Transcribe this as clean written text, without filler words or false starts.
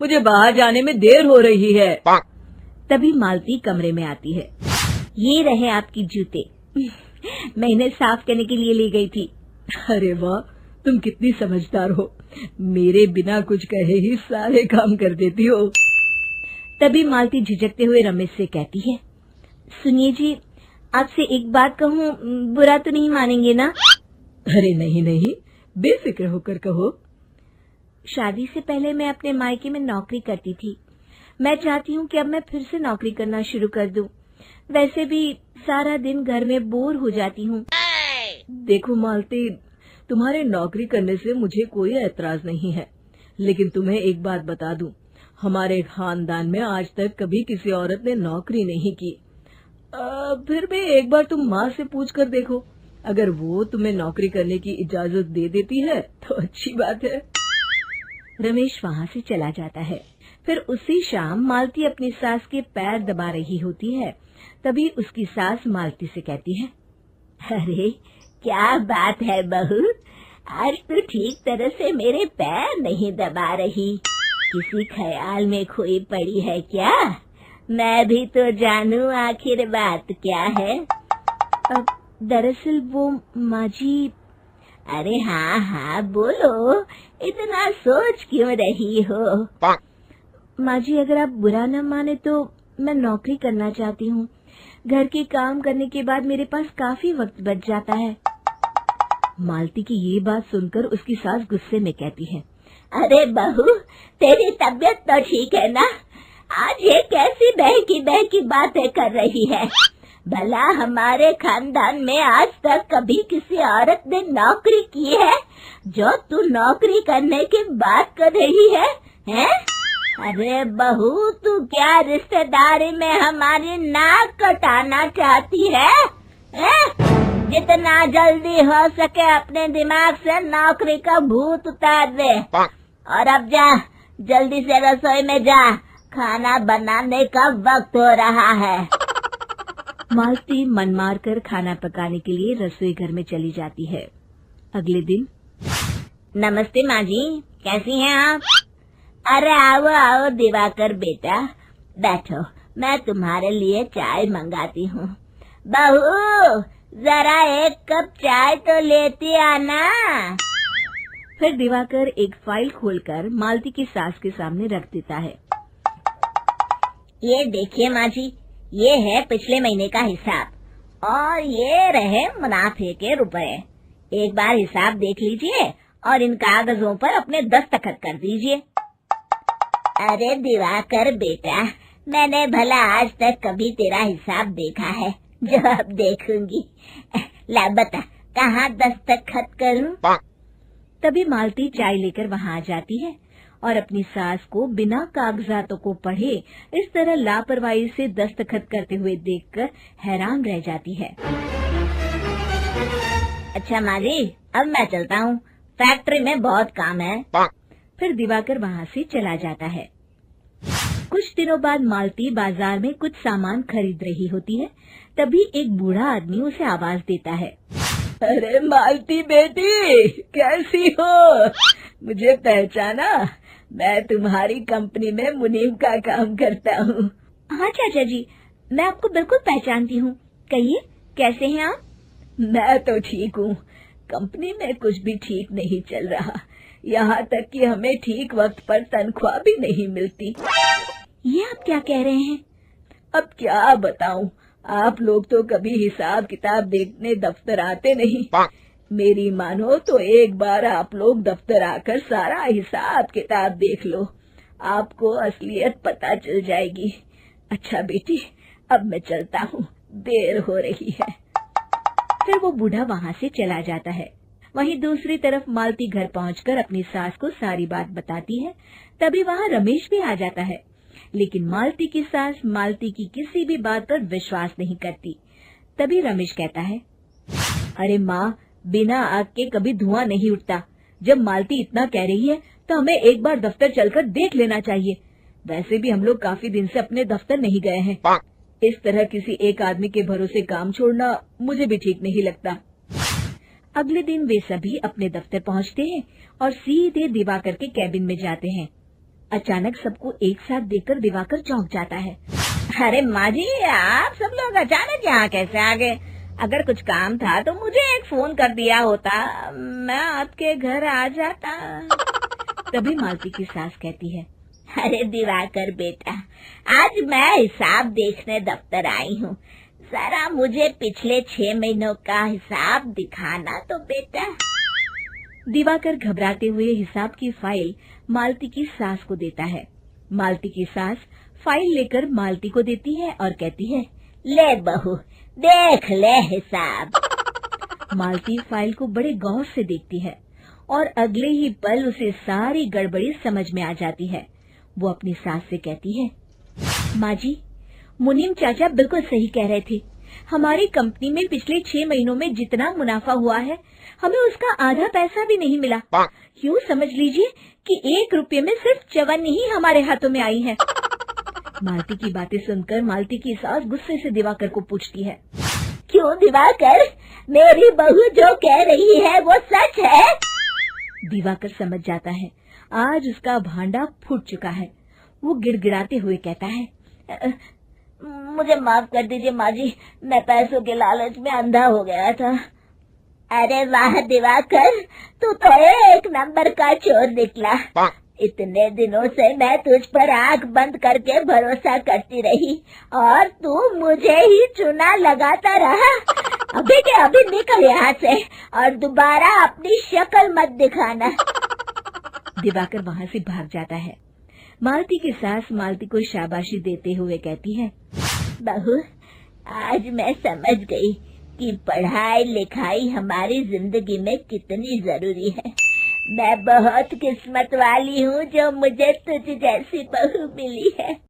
मुझे बाहर जाने में देर हो रही है। तभी मालती कमरे में आती है। ये रहे आपकी जूते। मैं इन्हें साफ करने के लिए ले गई थी। अरे वाह, तुम कितनी समझदार हो। मेरे बिना कुछ कहे ही सारे काम कर देती हो। तभी मालती झिझकते हुए रमेश से कहती है, सुनिए जी, आपसे एक बात कहूँ, बुरा तो नहीं मानेंगे ना? अरे नहीं नहीं, बेफिक्र होकर कहो। शादी से पहले मैं अपने मायके में नौकरी करती थी। मैं चाहती हूँ कि अब मैं फिर से नौकरी करना शुरू कर दूं। वैसे भी सारा दिन घर में बोर हो जाती हूँ। देखो मालती, तुम्हारे नौकरी करने से मुझे कोई ऐतराज नहीं है, लेकिन तुम्हें एक बात बता दूं, हमारे खानदान में आज तक कभी किसी औरत ने नौकरी नहीं की। फिर भी एक बार तुम माँ से पूछ कर देखो, अगर वो तुम्हें नौकरी करने की इजाजत दे देती है तो अच्छी बात है। रमेश वहाँ से चला जाता है। फिर उसी शाम मालती अपनी सास के पैर दबा रही होती है। तभी उसकी सास मालती से कहती है, अरे क्या बात है बहू, आज तो ठीक तरह से मेरे पैर नहीं दबा रही। किसी ख्याल में खोई पड़ी है क्या? मैं भी तो जानूं आखिर बात क्या है। दरअसल वो माँ जी। अरे हाँ हाँ बोलो, इतना सोच क्यों रही हो? माँ जी, अगर आप बुरा न माने तो मैं नौकरी करना चाहती हूँ। घर के काम करने के बाद मेरे पास काफी वक्त बच जाता है। मालती की ये बात सुनकर उसकी सास गुस्से में कहती है, अरे बहू, तेरी तबीयत तो ठीक है ना? आज ये कैसी बहकी बातें कर रही है? भला हमारे खानदान में आज तक कभी किसी औरत ने नौकरी की है जो तू नौकरी करने की बात कर रही है, हैं? अरे बहू, तू क्या रिश्तेदारी में हमारी नाक कटाना चाहती है? जितना जल्दी हो सके अपने दिमाग से नौकरी का भूत उतार दे, और अब जा, जल्दी से रसोई में जा, खाना बनाने का वक्त हो रहा है। मालती मन मार कर खाना पकाने के लिए रसोई घर में चली जाती है। अगले दिन, नमस्ते माँ जी, कैसी हैं आप? अरे आओ आओ दिवाकर बेटा, बैठो, मैं तुम्हारे लिए चाय मंगाती हूँ। बहू, जरा एक कप चाय तो लेती आना। फिर दिवाकर एक फाइल खोलकर मालती की सास के सामने रख देता है। ये देखिए माँ जी, ये है पिछले महीने का हिसाब और ये रहे मुनाफे के रुपए। एक बार हिसाब देख लीजिए और इन कागजों पर अपने दस्तखत कर दीजिए। अरे दिवाकर बेटा, मैंने भला आज तक कभी तेरा हिसाब देखा है जो अब देखूंगी? ला बता, कहाँ दस्तखत करूं? तभी मालती चाय लेकर वहाँ आ जाती है और अपनी सास को बिना कागजातों को पढ़े इस तरह लापरवाही से दस्तखत करते हुए देखकर हैरान रह जाती है। अच्छा माँ जी, अब मैं चलता हूँ, फैक्ट्री में बहुत काम है। फिर दिवाकर वहाँ से चला जाता है। कुछ दिनों बाद मालती बाजार में कुछ सामान खरीद रही होती है। तभी एक बूढ़ा आदमी उसे आवाज देता है, अरे मालती बेटी, कैसी हो? मुझे पहचाना? मैं तुम्हारी कंपनी में मुनीम का काम करता हूँ। हाँ चाचा जी, मैं आपको बिल्कुल पहचानती हूँ। कहिए, कैसे हैं आप? मैं तो ठीक हूँ। कंपनी में कुछ भी ठीक नहीं चल रहा, यहाँ तक कि हमें ठीक वक्त पर तनख्वाह भी नहीं मिलती। ये आप क्या कह रहे हैं? अब क्या बताऊँ, आप लोग तो कभी हिसाब किताब देखने दफ्तर आते नहीं। मेरी मानो तो एक बार आप लोग दफ्तर आकर सारा हिसाब किताब देख लो, आपको असलियत पता चल जाएगी। अच्छा बेटी, अब मैं चलता हूँ, देर हो रही है। फिर वो बूढ़ा वहाँ से चला जाता है। वहीं दूसरी तरफ मालती घर पहुंचकर अपनी सास को सारी बात बताती है। तभी वहाँ रमेश भी आ जाता है, लेकिन मालती की सास मालती की किसी भी बात पर विश्वास नहीं करती। तभी रमेश कहता है, अरे माँ, बिना आग के कभी धुआं नहीं उठता। जब मालती इतना कह रही है तो हमें एक बार दफ्तर चलकर देख लेना चाहिए। वैसे भी हम लोग काफी दिन से अपने दफ्तर नहीं गए हैं। इस तरह किसी एक आदमी के भरोसे काम छोड़ना मुझे भी ठीक नहीं लगता। अगले दिन वे सभी अपने दफ्तर पहुंचते हैं और सीधे दिवाकर के कैबिन में जाते हैं। अचानक सबको एक साथ देखकर दिवाकर चौंक जाता है। अरे माँ जी, आप सब लोग अचानक यहाँ कैसे आ गए? अगर कुछ काम था तो मुझे एक फोन कर दिया होता, मैं आपके घर आ जाता। तभी मालती की सास कहती है, अरे दिवाकर बेटा, आज मैं हिसाब देखने दफ्तर आई हूँ, जरा मुझे पिछले 6 महीनों का हिसाब दिखाना तो बेटा। दिवाकर घबराते हुए हिसाब की फाइल मालती की सास को देता है। मालती की सास फाइल लेकर मालती को देती है और कहती है, ले बहू, देख ले हिसाब। मालती फाइल को बड़े गौर से देखती है और अगले ही पल उसे सारी गड़बड़ी समझ में आ जाती है। वो अपनी सास से कहती है, माँ जी, मुनीम चाचा बिल्कुल सही कह रहे थे। हमारी कंपनी में पिछले 6 महीनों में जितना मुनाफा हुआ है, हमें उसका आधा पैसा भी नहीं मिला। यूँ समझ लीजिए कि 1 रुपये में सिर्फ चवन्नी ही हमारे हाथों में आई है। मालती की बातें सुनकर मालती की सास गुस्से से दिवाकर को पूछती है, क्यों दिवाकर, मेरी बहू जो कह रही है वो सच है? दिवाकर समझ जाता है आज उसका भांडा फूट चुका है। वो गिड़गिड़ाते हुए कहता है, मुझे माफ कर दीजिए माँ जी, मैं पैसों के लालच में अंधा हो गया था। अरे वाह दिवाकर, तू तो 1 नंबर का चोर निकला। इतने दिनों से मैं तुझ पर आंख बंद करके भरोसा करती रही और तू मुझे ही चुना लगाता रहा। अभी के अभी निकल यहाँ से और दोबारा अपनी शक्ल मत दिखाना। दिवाकर वहाँ से भाग जाता है। मालती की सास मालती को शाबाशी देते हुए कहती है, बहू, आज मैं समझ गई कि पढ़ाई लिखाई हमारी जिंदगी में कितनी जरूरी है। मैं बहुत किस्मत वाली हूँ जो मुझे तुझ जैसी बहू मिली है।